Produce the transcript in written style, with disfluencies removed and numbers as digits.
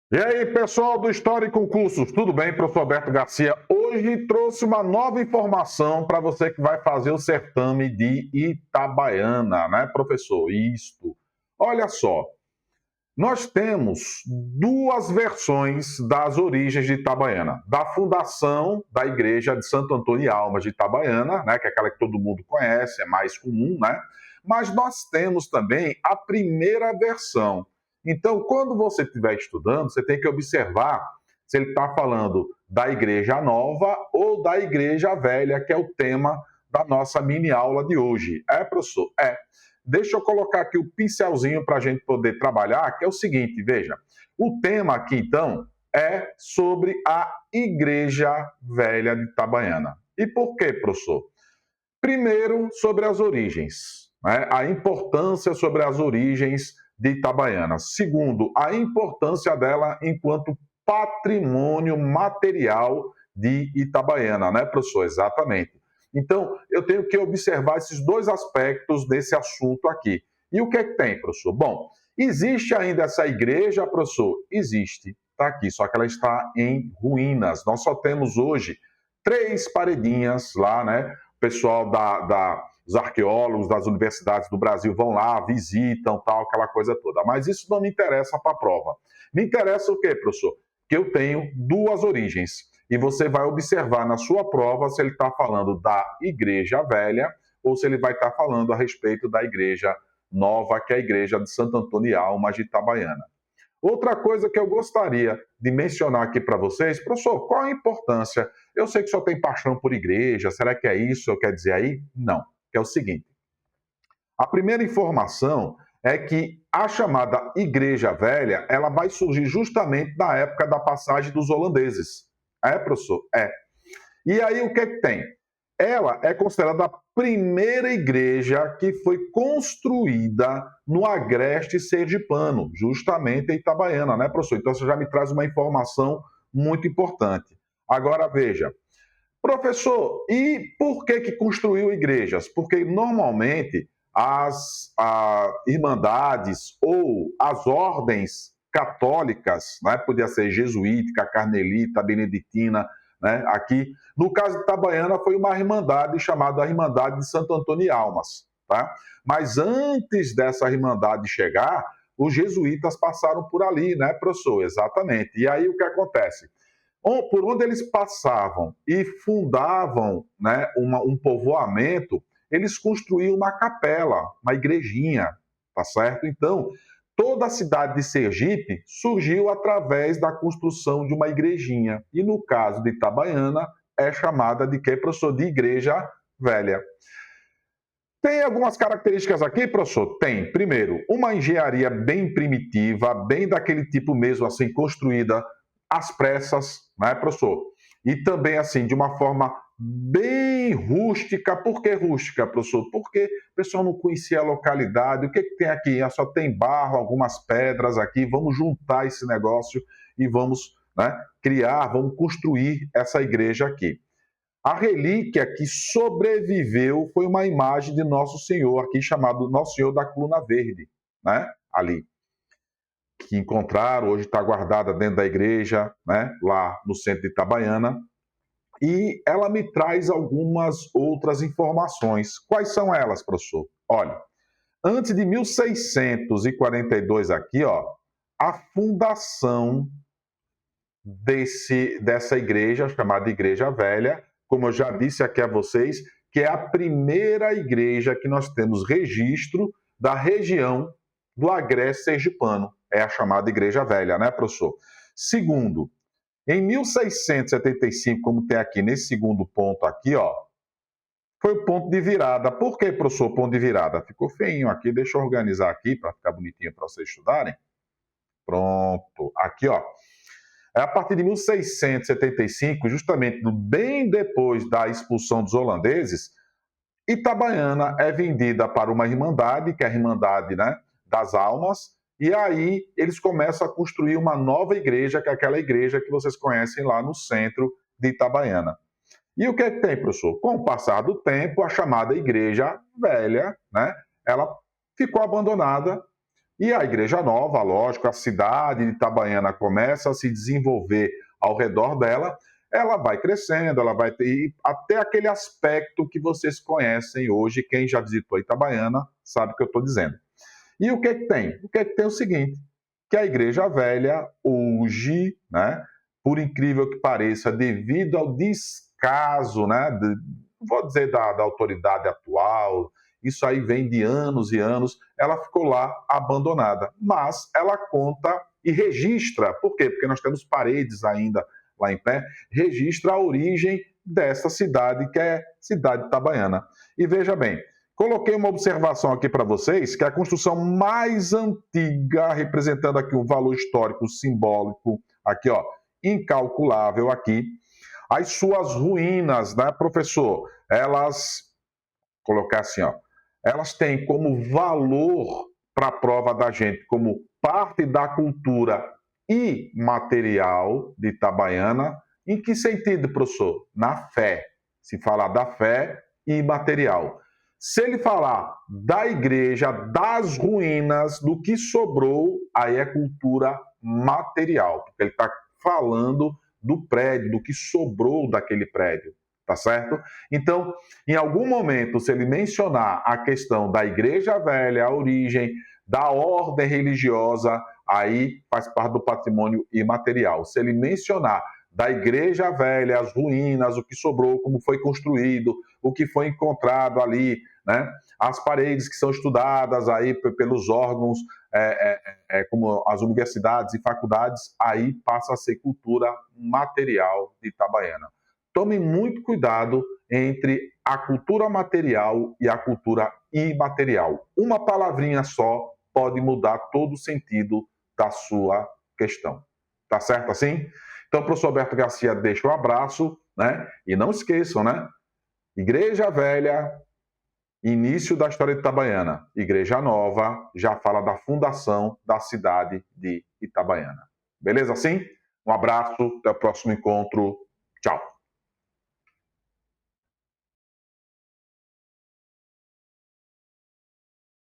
E aí, pessoal do História e Concursos, tudo bem? Professor Alberto Garcia. Hoje trouxe uma nova informação para você que vai fazer o certame de Itabaiana, né, professor? Isto. Olha só, nós temos duas versões das origens de Itabaiana. Da fundação da Igreja de Santo Antônio e Almas de Itabaiana, né, que é aquela que todo mundo conhece, é mais comum, né? Mas nós temos também a primeira versão. Então, quando você estiver estudando, você tem que observar se ele está falando da Igreja Nova ou da Igreja Velha, que é o tema da nossa mini aula de hoje. É, professor? É. Deixa eu colocar aqui o pincelzinho para a gente poder trabalhar, que é o seguinte, veja. O tema aqui, então, é sobre a Igreja Velha de Itabaiana. E por quê, professor? Primeiro, sobre as origens, né? A importância sobre as origens de Itabaiana. Segundo, a importância dela enquanto patrimônio material de Itabaiana, né, professor? Exatamente. Então, eu tenho que observar esses dois aspectos desse assunto aqui. E o que é que tem, professor? Bom, existe ainda essa igreja, professor? Existe, está aqui, só que ela está em ruínas. Nós só temos hoje três paredinhas lá, né? O pessoal os arqueólogos das universidades do Brasil vão lá, visitam, tal, aquela coisa toda. Mas isso não me interessa para a prova. Me interessa o quê, professor? Que eu tenho duas origens. E você vai observar na sua prova se ele está falando da Igreja Velha ou se ele vai estar falando a respeito da Igreja Nova, que é a Igreja de Santo Antônio e Almas de Itabaiana. Outra coisa que eu gostaria de mencionar aqui para vocês, professor, qual a importância? Eu sei que só tem paixão por igreja, será que é isso que eu quero dizer aí? Não, que é o seguinte. A primeira informação é que a chamada Igreja Velha, ela vai surgir justamente na época da passagem dos holandeses. É, professor? É. E aí o que é que tem? Ela é considerada a primeira igreja que foi construída no agreste sergipano, justamente em Itabaiana, né, professor? Então você já me traz uma informação muito importante. Agora veja, professor, e por que construiu igrejas? Porque normalmente as irmandades ou as ordens católicas, né, podia ser jesuítica, carmelita, beneditina, né, aqui, no caso de Itabaiana foi uma irmandade chamada a Irmandade de Santo Antônio e Almas, tá? Mas antes dessa irmandade chegar, os jesuítas passaram por ali, né, professor? Exatamente. E aí o que acontece? Por onde eles passavam e fundavam, né, um povoamento, eles construíam uma capela, uma igrejinha, tá certo? Então, toda a cidade de Sergipe surgiu através da construção de uma igrejinha. E no caso de Itabaiana, é chamada de quê, professor? De Igreja Velha. Tem algumas características aqui, professor? Tem. Primeiro, uma engenharia bem primitiva, bem daquele tipo mesmo, assim, construída às pressas, né, professor? E também, assim, de uma forma bem rústica. Por que rústica, professor? Porque o pessoal não conhecia a localidade. O que, que tem aqui? Ah, só tem barro, algumas pedras aqui. Vamos juntar esse negócio e vamos, né, criar, vamos construir essa igreja aqui. A relíquia que sobreviveu foi uma imagem de Nosso Senhor, aqui chamado Nosso Senhor da Coluna Verde, né? Ali. Que encontraram, hoje está guardada dentro da igreja, né? Lá no centro de Itabaiana. E ela me traz algumas outras informações. Quais são elas, professor? Olha, antes de 1642 aqui, ó, a fundação dessa igreja, chamada Igreja Velha, como eu já disse aqui a vocês, que é a primeira igreja que nós temos registro da região do Agreste Sergipano. É a chamada Igreja Velha, né, professor? Segundo, em 1675, como tem aqui nesse segundo ponto aqui, ó, foi o ponto de virada. Por que, professor, ponto de virada? Ficou feinho aqui, deixa eu organizar aqui para ficar bonitinho para vocês estudarem. Pronto, aqui, ó. É a partir de 1675, justamente bem depois da expulsão dos holandeses, Itabaiana é vendida para uma irmandade, que é a Irmandade, né, das Almas, e aí eles começam a construir uma nova igreja, que é aquela igreja que vocês conhecem lá no centro de Itabaiana. E o que é que tem, professor? Com o passar do tempo, a chamada Igreja Velha, né, ela ficou abandonada E a Igreja Nova, lógico, a cidade de Itabaiana começa a se desenvolver ao redor dela, ela vai crescendo, ela vai ter até aquele aspecto que vocês conhecem hoje, quem já visitou Itabaiana sabe o que eu estou dizendo. E o que que tem? O que que tem é o seguinte, que a Igreja Velha hoje, né, por incrível que pareça, devido ao descaso, né, vou dizer da autoridade atual, isso aí vem de anos e anos, ela ficou lá abandonada. Mas ela conta e registra, por quê? Porque nós temos paredes ainda lá em pé, registra a origem dessa cidade, que é a cidade de Itabaiana. E veja bem, coloquei uma observação aqui para vocês, que é a construção mais antiga, representando aqui um valor histórico simbólico, aqui ó, incalculável aqui. As suas ruínas, né, professor? Elas, colocar assim, ó, elas têm como valor para a prova da gente, como parte da cultura imaterial de Itabaiana. Em que sentido, professor? Na fé. Se falar da fé imaterial. Se ele falar da igreja, das ruínas, do que sobrou, aí é cultura material, porque ele está falando do prédio, do que sobrou daquele prédio, tá certo? Então, em algum momento, se ele mencionar a questão da igreja velha, a origem, da ordem religiosa, aí faz parte do patrimônio imaterial. Se ele mencionar da igreja velha, as ruínas, o que sobrou, como foi construído, o que foi encontrado ali, né? As paredes que são estudadas aí pelos órgãos, como as universidades e faculdades, aí passa a ser cultura material de Itabaiana. Tome muito cuidado entre a cultura material e a cultura imaterial. Uma palavrinha só pode mudar todo o sentido da sua questão. Tá certo assim? Então, professor Alberto Garcia deixa o abraço, né? E não esqueçam, né? Igreja Velha, início da história de Itabaiana. Igreja Nova já fala da fundação da cidade de Itabaiana. Beleza assim? Um abraço, até o próximo encontro. Tchau.